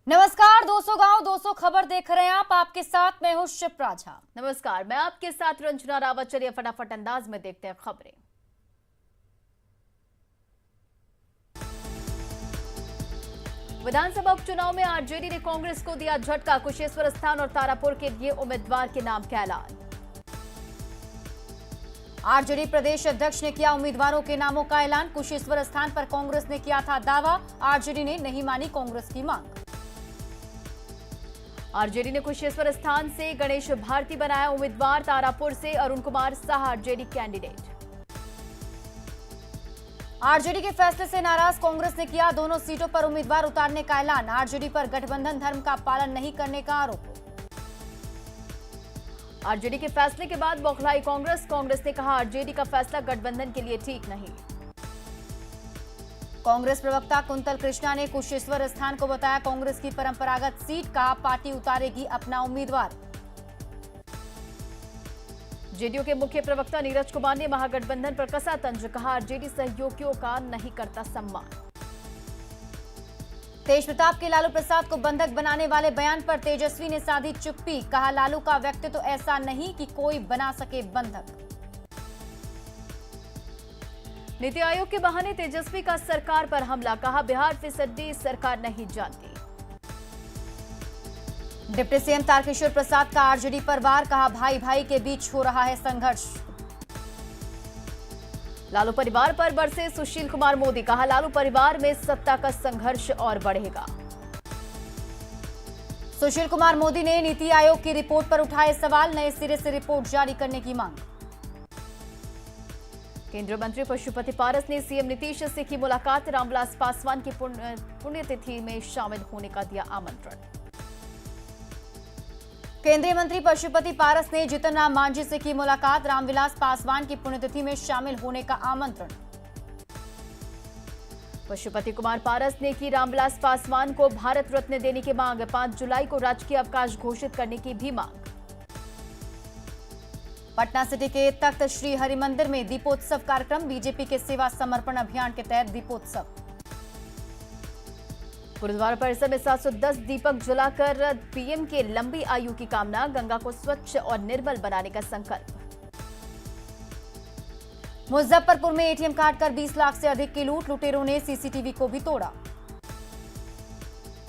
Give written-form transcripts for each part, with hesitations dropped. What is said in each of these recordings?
नमस्कार 200 गांव 200 खबर देख रहे हैं आप। आपके साथ मैं हूं शिप्रा झा। नमस्कार, मैं आपके साथ रंजना रावत। चलिए फटाफट अंदाज में देखते हैं खबरें। विधानसभा उपचुनाव में आरजेडी ने कांग्रेस को दिया झटका। कुशेश्वर स्थान और तारापुर के लिए उम्मीदवार के नाम का ऐलान। आरजेडी प्रदेश अध्यक्ष ने किया उम्मीदवारों के नामों का ऐलान। कुशेश्वर स्थान पर कांग्रेस ने किया था दावा, आरजेडी ने नहीं मानी कांग्रेस की मांग। आरजेडी ने कुशेश्वर स्थान से गणेश भारती बनाया उम्मीदवार। तारापुर से Arun Kumar Shah RJD candidate. RJD के फैसले से नाराज कांग्रेस ने किया दोनों सीटों पर उम्मीदवार उतारने का ऐलान। आरजेडी पर गठबंधन धर्म का पालन नहीं करने का आरोप। आरजेडी के फैसले के बाद बौखलाई कांग्रेस ने कहा आरजेडी का फैसला गठबंधन के लिए ठीक नहीं। कांग्रेस प्रवक्ता कुंतल कृष्णा ने कुशेश्वर स्थान को बताया कांग्रेस की परंपरागत सीट का, पार्टी उतारेगी अपना उम्मीदवार। जेडीयू के मुख्य प्रवक्ता नीरज कुमार ने महागठबंधन पर कसा तंज, कहा आरजेडी सहयोगियों का नहीं करता सम्मान। तेज प्रताप के लालू प्रसाद को बंधक बनाने वाले बयान पर तेजस्वी ने साधी चुप्पी, कहा लालू का व्यक्तित्व तो ऐसा नहीं कि कोई बना सके बंधक। नीति आयोग के बहाने तेजस्वी का सरकार पर हमला, कहा बिहार फिसड्डी सरकार नहीं जानती। डिप्टी सीएम तारकिशोर प्रसाद का आरजेडी पर वार, कहा भाई भाई के बीच हो रहा है संघर्ष। लालू परिवार पर बरसे सुशील कुमार मोदी, कहा लालू परिवार में सत्ता का संघर्ष और बढ़ेगा। सुशील कुमार मोदी ने नीति आयोग की रिपोर्ट पर उठाए सवाल, नए सिरे से रिपोर्ट जारी करने की मांग। केंद्रीय मंत्री पशुपति पारस ने सीएम नीतीश से की मुलाकात। रामविलास पासवान की पुण्यतिथि में शामिल होने का दिया आमंत्रण। केंद्रीय मंत्री पशुपति पारस ने जीतन राम मांझी से की मुलाकात। रामविलास पासवान की पुण्यतिथि में शामिल होने का आमंत्रण। पशुपति कुमार पारस ने की रामविलास पासवान को भारत रत्न देने की मांग। 5 जुलाई को राजकीय अवकाश घोषित करने की भी मांग। पटना सिटी के तख्त श्री हरिमंदिर में दीपोत्सव कार्यक्रम, बीजेपी के सेवा समर्पण अभियान के तहत दीपोत्सव। गुरुद्वारा परिसर में 710 दीपक जलाकर पीएम के लंबी आयु की कामना। गंगा को स्वच्छ और निर्मल बनाने का संकल्प। मुजफ्फरपुर में एटीएम कार्ड कर 20 लाख से अधिक की लूट, लुटेरों ने सीसीटीवी को भी तोड़ा।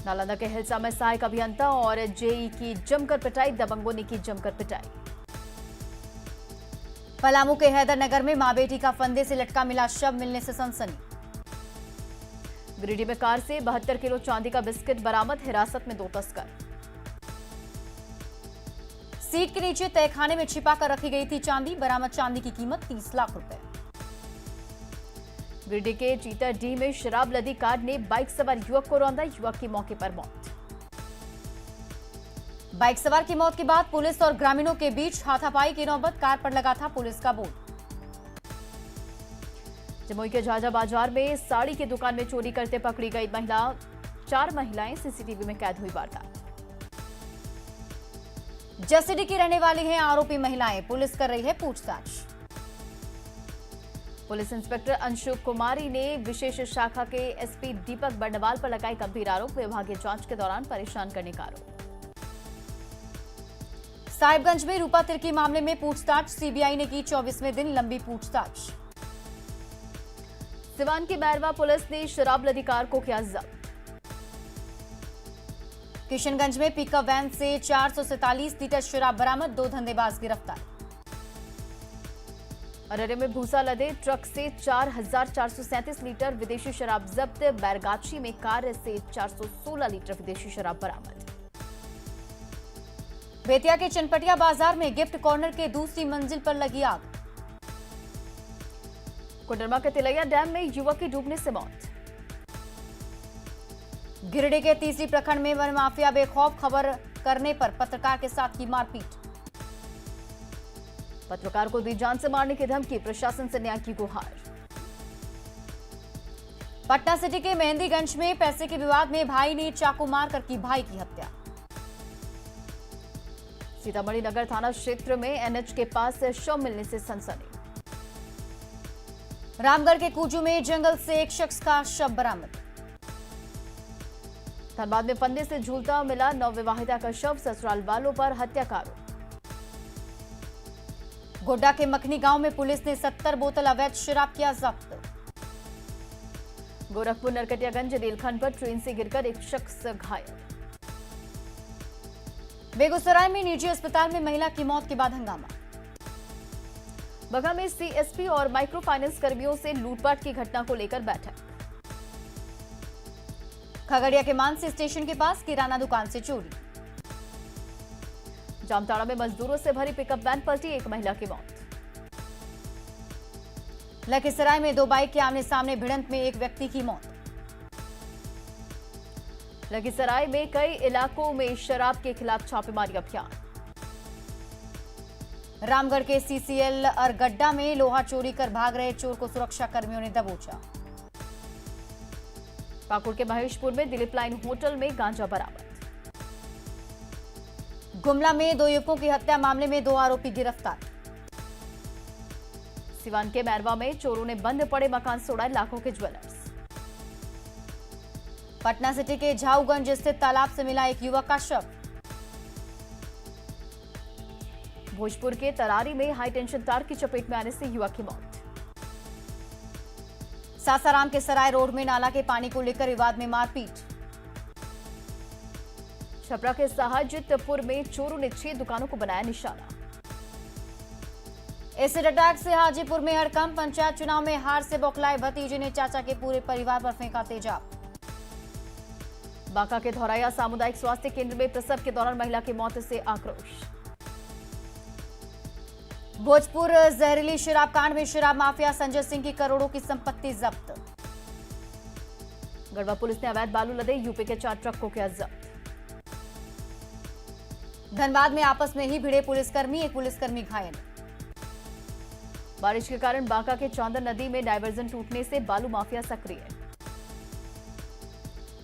नालंदा के हिलसा में सहायक अभियंता और जेई की जमकर पिटाई, दबंगों ने की जमकर पिटाई। पलामू के हैदरनगर में मां बेटी का फंदे से लटका मिला शव, मिलने से सनसनी। गिरिडीह में कार से 72 किलो चांदी का बिस्किट बरामद, हिरासत में 2 तस्कर। सीट के नीचे तहखाने में छिपा कर रखी गई थी चांदी, बरामद चांदी की कीमत 30 लाख रुपए। गिरिडीह के चीताडीह में शराब लदी कार ने बाइक सवार युवक को रौंदा, युवक की मौके पर मौत। बाइक सवार की मौत के बाद पुलिस और ग्रामीणों के बीच हाथापाई की नौबत, कार पर लगा था पुलिस का बोर्ड। जमुई के झाझा बाजार में साड़ी की दुकान में चोरी करते पकड़ी गई महिला। 4 महिलाएं सीसीटीवी में कैद हुई वारदात। जसीडीह की रहने वाली हैं आरोपी महिलाएं, पुलिस कर रही है पूछताछ। पुलिस इंस्पेक्टर अंशु कुमारी ने विशेष शाखा के एसपी दीपक बर्नवाल पर लगाई गंभीर आरोप, विभागीय जांच के दौरान परेशान करने का आरोप। साहिबगंज में रूपा तिर्की मामले में पूछताछ, सीबीआई ने की 24वें दिन लंबी पूछताछ। सिवान की बैरवा पुलिस ने शराब लदी कार को किया जब्त। किशनगंज में पिकअप वैन से 447 लीटर शराब बरामद, 2 धंधेबाज गिरफ्तार। अररिया में भूसा लदे ट्रक से 4437 लीटर विदेशी शराब जब्त। बैरगाछी में कार से 416 लीटर विदेशी शराब बरामद। बेतिया के चनपटिया बाजार में गिफ्ट कॉर्नर के दूसरी मंजिल पर लगी आग। कोडरमा के तिलैया डैम में युवक की डूबने से मौत। गिरिडीह के तीसरी प्रखंड में वन माफिया बेखौफ, खबर करने पर पत्रकार के साथ की मारपीट। पत्रकार को दी जान से मारने की धमकी, प्रशासन से न्याय की गुहार। पटना सिटी के मेहंदीगंज में पैसे के विवाद में भाई ने चाकू मारकर की भाई की हत्या। सीतामढ़ी नगर थाना क्षेत्र में एनएच के पास शव मिलने से सनसनी। रामगढ़ के कूजू में जंगल से एक शख्स का शव बरामद। धनबाद में फंदे से झूलता मिला नवविवाहिता का शव, ससुराल वालों पर हत्या का आरोप। गोड्डा के मखनी गांव में पुलिस ने 70 बोतल अवैध शराब किया जब्त। गोरखपुर नरकटियागंज रेलखंड पर ट्रेन से गिरकर एक शख्स घायल। बेगूसराय में निजी अस्पताल में महिला की मौत के बाद हंगामा। बगहा में सीएसपी और माइक्रो फाइनेंस कर्मियों से लूटपाट की घटना को लेकर बैठक। खगड़िया के मानसी स्टेशन के पास किराना दुकान से चोरी। जामताड़ा में मजदूरों से भरी पिकअप वैन पलटी, एक महिला की मौत। लखीसराय में 2 बाइक के आमने सामने भिड़ंत में एक व्यक्ति की मौत। लखीसराय में कई इलाकों में शराब के खिलाफ छापेमारी अभियान। रामगढ़ के सीसीएल अरगड्डा में लोहा चोरी कर भाग रहे चोर को सुरक्षा कर्मियों ने दबोचा। पाकुड़ के महेशपुर में दिलीप लाइन होटल में गांजा बरामद। गुमला में 2 युवकों की हत्या मामले में 2 आरोपी गिरफ्तार। सिवान के मैरवा में चोरों ने बंद पड़े मकान से उड़ाए लाखों के ज्वेलर्स। पटना सिटी के झाऊगंज स्थित तालाब से मिला एक युवक का शव। भोजपुर के तरारी में हाई टेंशन तार की चपेट में आने से युवक की मौत। सासाराम के सराय रोड में नाला के पानी को लेकर विवाद में मारपीट। छपरा के साहजितपुर में चोरों ने 6 दुकानों को बनाया निशाना। एसिड अटैक से हाजीपुर में हड़कंप, पंचायत चुनाव में हार से बौखलाए भतीजे ने चाचा के पूरे परिवार पर फेंका तेजाब। बांका के धौरैया सामुदायिक स्वास्थ्य केंद्र में प्रसव के दौरान महिला की मौत से आक्रोश। भोजपुर जहरीली शराब कांड में शराब माफिया संजय सिंह की करोड़ों की संपत्ति जब्त। गढ़वा पुलिस ने अवैध बालू लदे यूपी के 4 ट्रक को किया जब्त। धनबाद में आपस में ही भिड़े पुलिसकर्मी, एक पुलिसकर्मी घायल। बारिश के कारण बांका के चांदन नदी में डायवर्जन टूटने से बालू माफिया सक्रिय।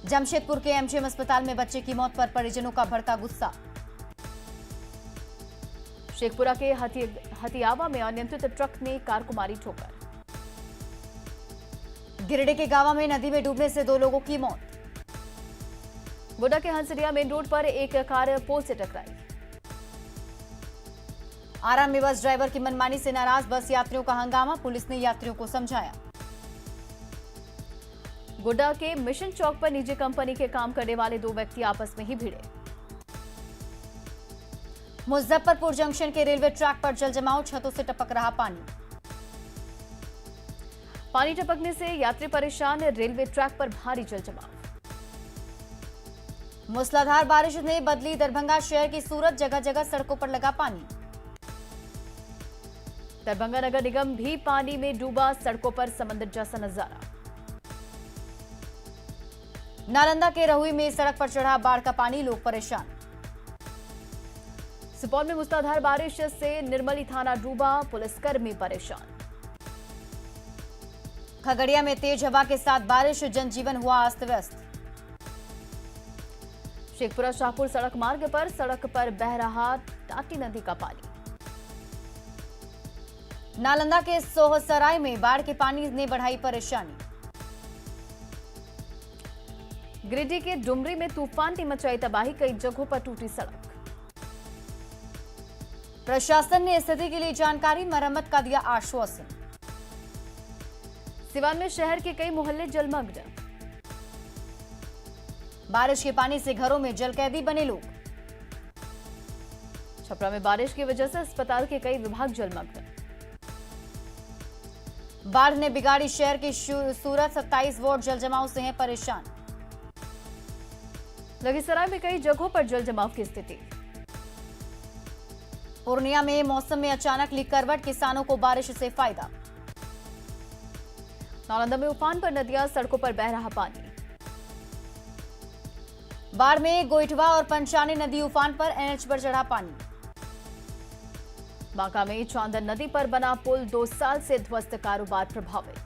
जमशेदपुर के एमजीएम अस्पताल में बच्चे की मौत पर परिजनों का भड़का गुस्सा। शेखपुरा के हथियावा में अनियंत्रित ट्रक ने कार को मारी ठोकर। गिरिडीह के गावा में नदी में डूबने से 2 लोगों की मौत। गोड्डा के हंसरिया मेन रोड पर एक कार पोल से टकराई। आरा में बस ड्राइवर की मनमानी से नाराज बस यात्रियों का हंगामा, पुलिस ने यात्रियों को समझाया। गोड्डा के मिशन चौक पर निजी कंपनी के काम करने वाले 2 व्यक्ति आपस में ही भिड़े। मुजफ्फरपुर जंक्शन के रेलवे ट्रैक पर जलजमाव, छतों से टपक रहा पानी। पानी टपकने से यात्री परेशान, रेलवे ट्रैक पर भारी जलजमाव। मूसलाधार बारिश ने बदली दरभंगा शहर की सूरत, जगह जगह सड़कों पर लगा पानी। दरभंगा नगर निगम भी पानी में डूबा, सड़कों पर समंदर जैसा नजारा। नालंदा के रहुई में सड़क पर चढ़ा बाढ़ का पानी, लोग परेशान। सुपौल में मूसलाधार बारिश से निर्मली थाना डूबा, पुलिसकर्मी परेशान। खगड़िया में तेज हवा के साथ बारिश, जनजीवन हुआ अस्त व्यस्त। शेखपुरा शाहपुर सड़क मार्ग पर सड़क पर बह रहा टाटी नदी का पानी। नालंदा के सोहसराय में बाढ़ के पानी ने बढ़ाई परेशानी। गिरिडीह के डुमरी में तूफान ने मचाई तबाही, कई जगहों पर टूटी सड़क। प्रशासन ने स्थिति के लिए जानकारी, मरम्मत का दिया आश्वासन। सिवान में शहर के कई मोहल्ले जलमग्न। बारिश के पानी से घरों में जलकैदी बने लोग। छपरा में बारिश की वजह से अस्पताल के कई विभाग जलमग्न। बाढ़ ने बिगाड़ी शहर की सूरत, 27 वार्ड जलजमाव से हैं परेशान। लखीसराय में कई जगहों पर जलजमाव की स्थिति। पूर्णिया में मौसम में अचानक ली करवट, किसानों को बारिश से फायदा। नालंदा में उफान पर नदियां, सड़कों पर बह रहा पानी। बाढ़ में गोइठवा और पंचानी नदी उफान पर, एनएच पर चढ़ा पानी। बांका में चांदन नदी पर बना पुल 2 साल से ध्वस्त, कारोबार प्रभावित।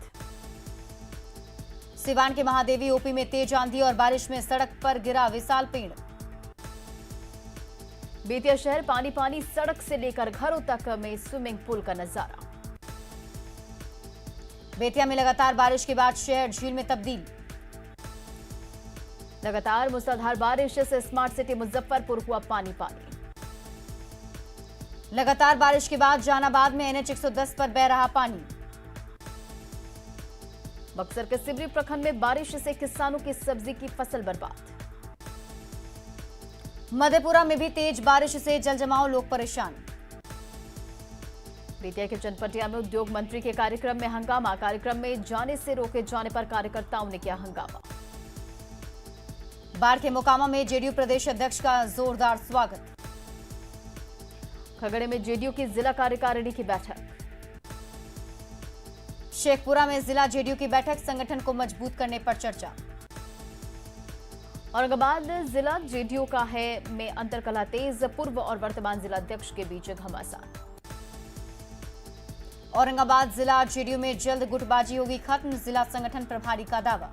सिवान के महादेवी ओपी में तेज आंधी और बारिश में सड़क पर गिरा विशाल पेड़। बेतिया शहर पानी पानी, सड़क से लेकर घरों तक में स्विमिंग पूल का नजारा। बेतिया में लगातार बारिश के बाद शहर झील में तब्दील। लगातार मूसलाधार बारिश से स्मार्ट सिटी मुजफ्फरपुर हुआ पानी पानी। लगातार बारिश के बाद जहानाबाद में NH 110 पर बह रहा पानी। बक्सर के सिवरी प्रखंड में बारिश से किसानों की सब्जी की फसल बर्बाद। मधेपुरा में भी तेज बारिश से जलजमाव, लोग परेशान। बेतिया के चनपटिया में उद्योग मंत्री के कार्यक्रम में हंगामा। कार्यक्रम में जाने से रोके जाने पर कार्यकर्ताओं ने किया हंगामा। बाढ़ के मोकामा में जेडीयू प्रदेश अध्यक्ष का जोरदार स्वागत। खगड़े में जेडीयू की जिला कार्यकारिणी की बैठक। शेखपुरा में जिला जेडीयू की बैठक, संगठन को मजबूत करने पर चर्चा। औरंगाबाद जिला जेडीयू का है में अंतरकलह तेज, पूर्व और वर्तमान जिला अध्यक्ष के बीच घमासान। औरंगाबाद जिला जेडीयू में जल्द गुटबाजी होगी खत्म, जिला संगठन प्रभारी का दावा।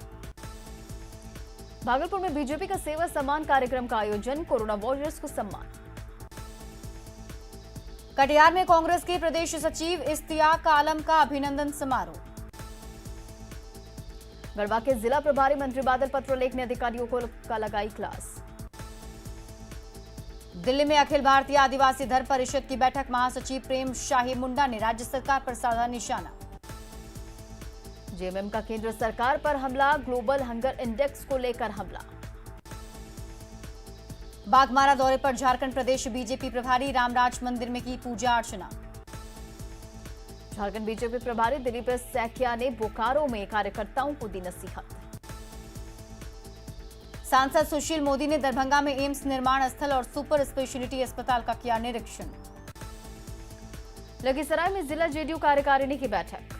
भागलपुर में बीजेपी का सेवा सम्मान कार्यक्रम का आयोजन, कोरोना वॉरियर्स को सम्मान। कटिहार में कांग्रेस के प्रदेश सचिव इश्तियाक आलम का अभिनंदन समारोह। गढ़वा के जिला प्रभारी मंत्री बादल पत्रलेख ने अधिकारियों को का लगाई क्लास। दिल्ली में अखिल भारतीय आदिवासी धर्म परिषद की बैठक, महासचिव प्रेम शाही मुंडा ने राज्य सरकार पर साधा निशाना। जेएमएम का केंद्र सरकार पर हमला, ग्लोबल हंगर इंडेक्स को लेकर हमला। बाघमारा दौरे पर झारखंड प्रदेश बीजेपी प्रभारी, रामराज मंदिर में की पूजा अर्चना। झारखंड बीजेपी प्रभारी दिलीप सैकिया ने बोकारो में कार्यकर्ताओं को दी नसीहत। सांसद सुशील मोदी ने दरभंगा में एम्स निर्माण स्थल और सुपर स्पेशलिटी अस्पताल का किया निरीक्षण। लखीसराय में जिला जेडीयू कार्यकारिणी की बैठक।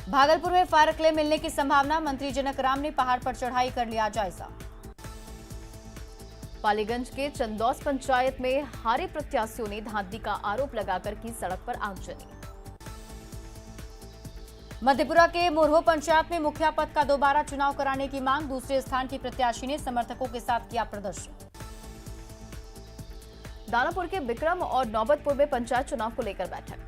भागलपुर में फायर क्ले मिलने की संभावना, मंत्री जनक राम ने पहाड़ पर चढ़ाई कर लिया जायजा। पालीगंज के चंदौस पंचायत में हारे प्रत्याशियों ने धांधली का आरोप लगाकर की सड़क पर आगजनी। मधेपुरा के मोरहो पंचायत में मुखिया पद का दोबारा चुनाव कराने की मांग, दूसरे स्थान की प्रत्याशी ने समर्थकों के साथ किया प्रदर्शन। दानापुर के बिक्रम और नौबतपुर में पंचायत चुनाव को लेकर बैठक।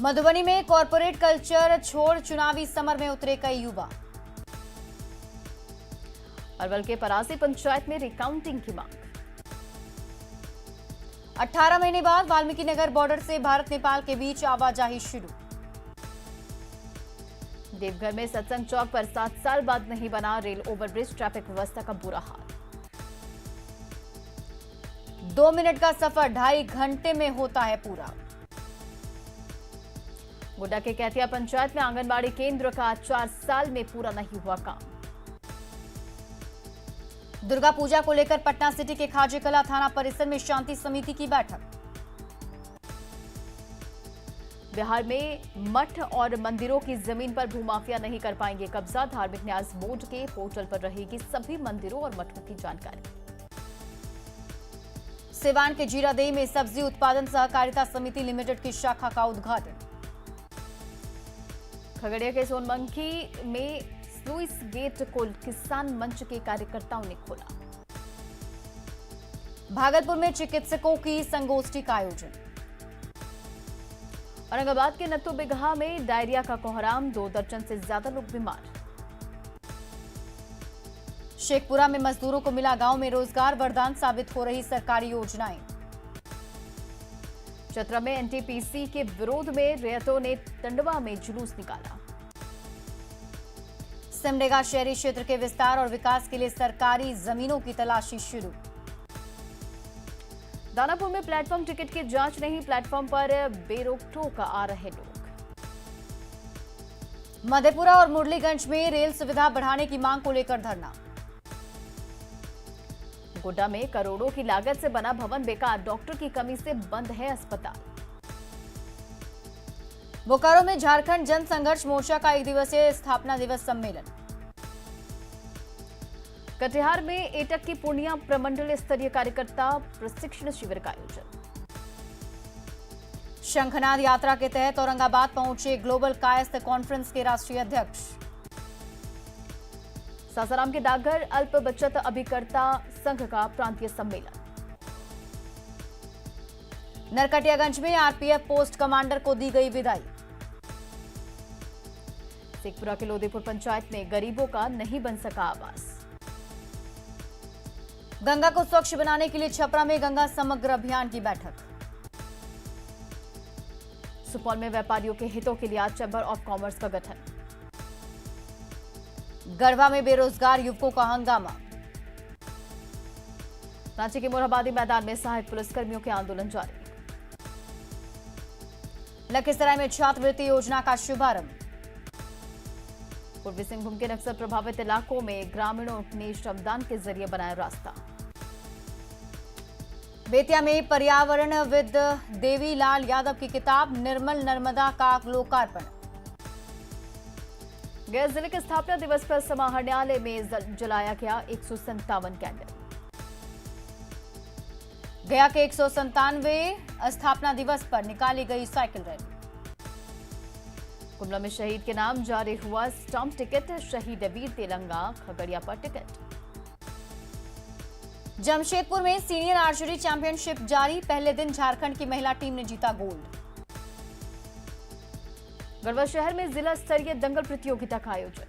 मधुबनी में कॉर्पोरेट कल्चर छोड़ चुनावी समर में उतरे कई युवा। अरवल के परासी पंचायत में रिकाउंटिंग की मांग। 18 महीने बाद वाल्मीकि नगर बॉर्डर से भारत नेपाल के बीच आवाजाही शुरू। देवघर में सत्संग चौक पर 7 साल बाद नहीं बना रेल ओवरब्रिज, ट्रैफिक व्यवस्था का बुरा हाल। 2 मिनट का सफर 2.5 घंटे में होता है पूरा। गोड्डा के कैतिया पंचायत में आंगनबाड़ी केंद्र का 4 साल में पूरा नहीं हुआ काम। दुर्गा पूजा को लेकर पटना सिटी के खाजेकला थाना परिसर में शांति समिति की बैठक। बिहार में मठ और मंदिरों की जमीन पर भूमाफिया नहीं कर पाएंगे कब्जा, धार्मिक न्यास बोर्ड के पोर्टल पर रहेगी सभी मंदिरों और मठों की जानकारी। सिवान के जीरादेई में सब्जी उत्पादन सहकारिता समिति लिमिटेड की शाखा का उद्घाटन। खगड़िया के सोनमंखी में स्लुइस गेट को किसान मंच के कार्यकर्ताओं ने खोला। भागलपुर में चिकित्सकों की संगोष्ठी का आयोजन। औरंगाबाद के नत्थू बिगहा में डायरिया का कोहराम, 2 दर्जन से ज्यादा लोग बीमार। शेखपुरा में मजदूरों को मिला गांव में रोजगार, वरदान साबित हो रही सरकारी योजनाएं। चतरा में एनटीपीसी के विरोध में रैयतों ने टंडवा में जुलूस निकाला। सिमडेगा शहरी क्षेत्र के विस्तार और विकास के लिए सरकारी जमीनों की तलाशी शुरू। दानापुर में प्लेटफॉर्म टिकट की जांच नहीं, प्लेटफॉर्म पर बेरोक-टोक आ रहे लोग। मधेपुरा और मुरलीगंज में रेल सुविधा बढ़ाने की मांग को लेकर धरना। गोड्डा में करोड़ों की लागत से बना भवन बेकार, डॉक्टर की कमी से बंद है अस्पताल। बोकारो में झारखंड जन संघर्ष मोर्चा का 1 दिवसीय स्थापना दिवस सम्मेलन। कटिहार में एटक की पूर्णिया प्रमंडल स्तरीय कार्यकर्ता प्रशिक्षण शिविर का आयोजन। शंखनाद यात्रा के तहत औरंगाबाद पहुंचे ग्लोबल कायस्थ कॉन्फ्रेंस के राष्ट्रीय अध्यक्ष। सासाराम के डाकघर अल्प बचत अभिकर्ता संघ का प्रांतीय सम्मेलन। नरकटियागंज में आरपीएफ पोस्ट कमांडर को दी गई विदाई। शेखपुरा के लोधीपुर पंचायत में गरीबों का नहीं बन सका आवास। गंगा को स्वच्छ बनाने के लिए छपरा में गंगा समग्र अभियान की बैठक। सुपौल में व्यापारियों के हितों के लिए आज चैंबर ऑफ कॉमर्स का गठन। गढ़वा में बेरोजगार युवकों का हंगामा। रांची के मोरहाबादी मैदान में सहायक पुलिसकर्मियों के आंदोलन जारी। लखीसराय में छात्रवृत्ति योजना का शुभारंभ। पूर्वी सिंहभूम के नक्सल प्रभावित इलाकों में ग्रामीणों ने श्रमदान के जरिए बनाया रास्ता। बेतिया में पर्यावरणविद देवीलाल यादव की किताब निर्मल नर्मदा का लोकार्पण। गया जिले के स्थापना दिवस पर समाहरणालय में जलाया गया 157 कैंडल। गया के 197वें स्थापना दिवस पर निकाली गई साइकिल रैली। कुंडला में शहीद के नाम जारी हुआ स्टंप टिकट। शहीद वीर तेलंगा खगड़िया पर टिकट। जमशेदपुर में सीनियर आर्चरी चैंपियनशिप जारी। पहले दिन झारखंड की महिला टीम ने जीता गोल्ड। गढ़वा शहर में जिला स्तरीय दंगल प्रतियोगिता का आयोजन।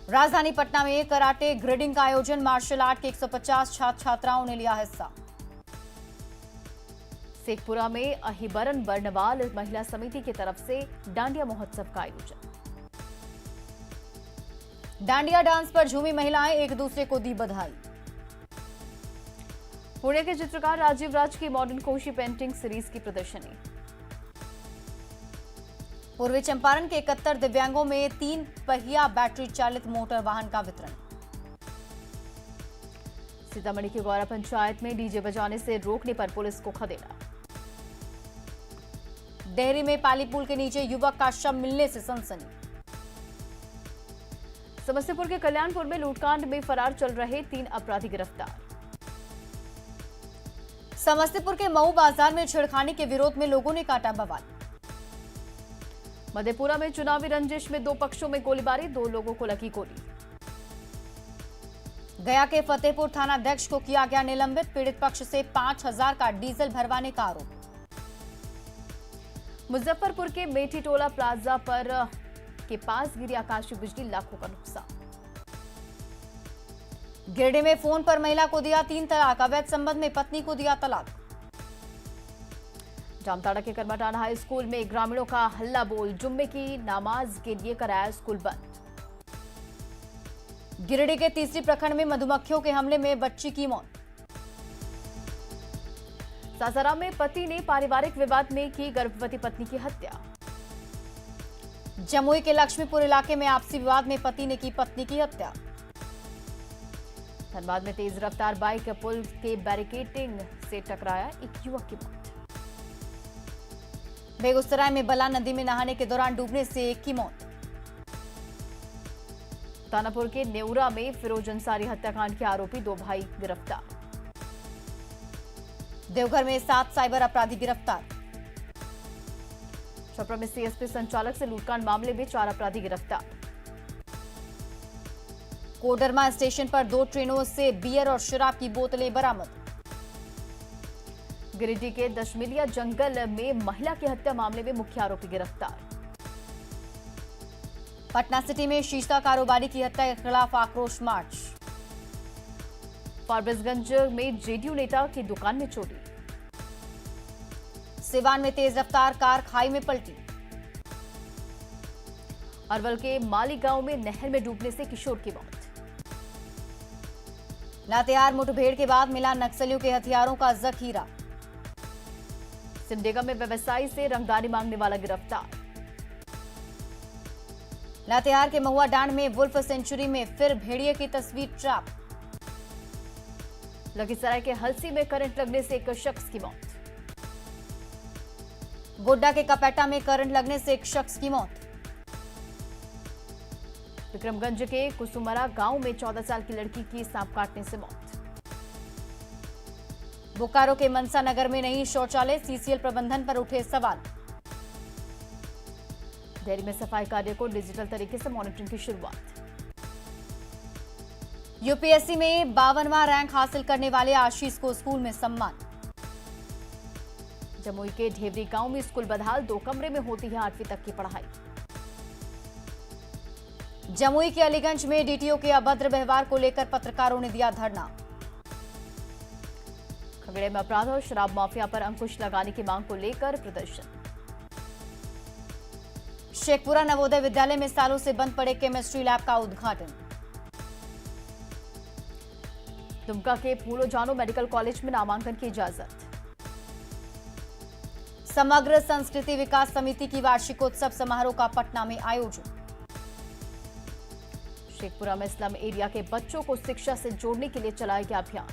राजधानी पटना में कराटे ग्रेडिंग का आयोजन। मार्शल आर्ट के 150 छात्र छात्राओं ने लिया हिस्सा। शेखपुरा में अहिबरन बर्नवाल महिला समिति की तरफ से डांडिया महोत्सव का आयोजन। डांडिया डांस पर झूमी महिलाएं, एक दूसरे को दी बधाई। पुणे के चित्रकार राजीव राज की मॉडर्न कोशी पेंटिंग सीरीज की प्रदर्शनी। पूर्वी चंपारण के 71 दिव्यांगों में 3 पहिया बैटरी चालित मोटर वाहन का वितरण। सीतामढ़ी की गौरा पंचायत में डीजे बजाने से रोकने पर पुलिस को खदेड़ा। डेहरी में पाली पुल के नीचे युवक का शव मिलने से सनसनी। समस्तीपुर के कल्याणपुर में लूटकांड में फरार चल रहे 3 अपराधी गिरफ्तार। समस्तीपुर के मऊ बाजार में छेड़खानी के विरोध में लोगों ने काटा बवाल। मधेपुरा में चुनावी रंजिश में 2 पक्षों में गोलीबारी। 2 लोगों को लगी गोली। गया के फतेहपुर थानाध्यक्ष को किया गया निलंबित। पीड़ित पक्ष से 5000 का डीजल भरवाने का आरोप। मुजफ्फरपुर के मेठी टोला प्लाजा पर के पास गिरी आकाशीय बिजली, लाखों का नुकसान। गिरडे में फोन पर महिला को दिया 3 तलाक। अवैध संबंध में पत्नी को दिया तलाक। जामताड़ा के करमाटांड हाई स्कूल में ग्रामीणों का हल्ला बोल। जुम्मे की नमाज के लिए कराया स्कूल बंद। गिरिडीह के तीसरी प्रखंड में मधुमक्खियों के हमले में बच्ची की मौत। सासाराम में पति ने पारिवारिक विवाद में की गर्भवती पत्नी की हत्या। जमुई के लक्ष्मीपुर इलाके में आपसी विवाद में पति ने की पत्नी की हत्या। धनबाद में तेज रफ्तार बाइक पुल के बैरिकेडिंग से टकराया, एक युवक की मौत। बेगूसराय में बला नदी में नहाने के दौरान डूबने से एक की मौत। तानापुर के नेउरा में फिरोज अंसारी हत्याकांड के आरोपी 2 भाई गिरफ्तार। देवघर में 7 साइबर अपराधी गिरफ्तार। छपरा में सीएसपी संचालक से लूटकांड मामले में 4 अपराधी गिरफ्तार। कोडरमा स्टेशन पर 2 ट्रेनों से बियर और शराब की बोतलें बरामद। गिरिडीह के दशमिलिया जंगल में महिला की हत्या मामले में मुख्य आरोपी गिरफ्तार। पटना सिटी में शीशा कारोबारी की हत्या के खिलाफ आक्रोश मार्च। फारबिसगंज में जेडीयू नेता की दुकान में चोरी। सिवान में तेज रफ्तार कार खाई में पलटी। अरवल के माली गांव में नहर में डूबने से किशोर की मौत। लातेहार मुठभेड़ के बाद मिला नक्सलियों के हथियारों का जखीरा। सिमडेगा में व्यवसायी से रंगदारी मांगने वाला गिरफ्तार। लातेहार के महुआ डांड में वुल्फ सेंचुरी में फिर भेड़िए की तस्वीर ट्रैप। लखीसराय के हलसी में करंट लगने से एक शख्स की मौत। गोड्डा के कपेटा में करंट लगने से एक शख्स की मौत। विक्रमगंज के कुसुमरा गांव में 14 साल की लड़की की सांप काटने से मौत। बोकारो के मनसा नगर में नहीं शौचालय, सीसीएल प्रबंधन पर उठे सवाल। डेयरी में सफाई कार्य को डिजिटल तरीके से मॉनिटरिंग की शुरुआत। यूपीएससी में 52वां रैंक हासिल करने वाले आशीष को स्कूल में सम्मान। जमुई के ढेवरी गांव में स्कूल बदहाल, 2 कमरे में होती है 8वीं तक की पढ़ाई। जमुई के अलीगंज में डीटीओ के अभद्र व्यवहार को लेकर पत्रकारों ने दिया धरना। खगड़िया में अपराध और शराब माफिया पर अंकुश लगाने की मांग को लेकर प्रदर्शन। शेखपुरा नवोदय विद्यालय में सालों से बंद पड़े केमिस्ट्री लैब का उद्घाटन। दुमका के फूलो जानो मेडिकल कॉलेज में नामांकन की इजाजत। समग्र संस्कृति विकास समिति की वार्षिकोत्सव समारोह का पटना में आयोजन। शेखपुरा में स्लम एरिया के बच्चों को शिक्षा से जोड़ने के लिए चलाया गया अभियान।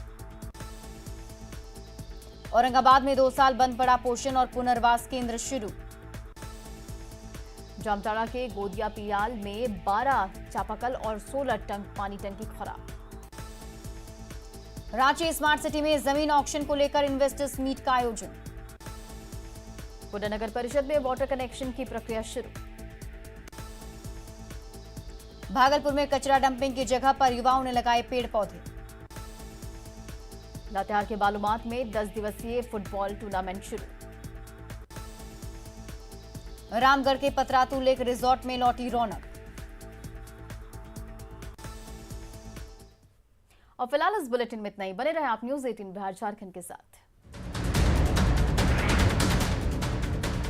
औरंगाबाद में 2 साल बंद पड़ा पोषण और पुनर्वास केंद्र शुरू। जामताड़ा के गोदिया पियाल में 12 चापाकल और 16 पानी टंकी खराब। रांची स्मार्ट सिटी में जमीन ऑक्शन को लेकर इन्वेस्टर्स मीट का आयोजन। गोड्डा नगर परिषद में वाटर कनेक्शन की प्रक्रिया शुरू। भागलपुर में कचरा डंपिंग की जगह पर युवाओं ने लगाए पेड़ पौधे। लातेहार के बालूमाथ में 10 दिवसीय फुटबॉल टूर्नामेंट शुरू। रामगढ़ के पतरातू लेक रिजॉर्ट में लौटी रौनक। और फिलहाल इस बुलेटिन में इतना ही। बने रहे आप न्यूज़ 18 बिहार झारखंड के साथ।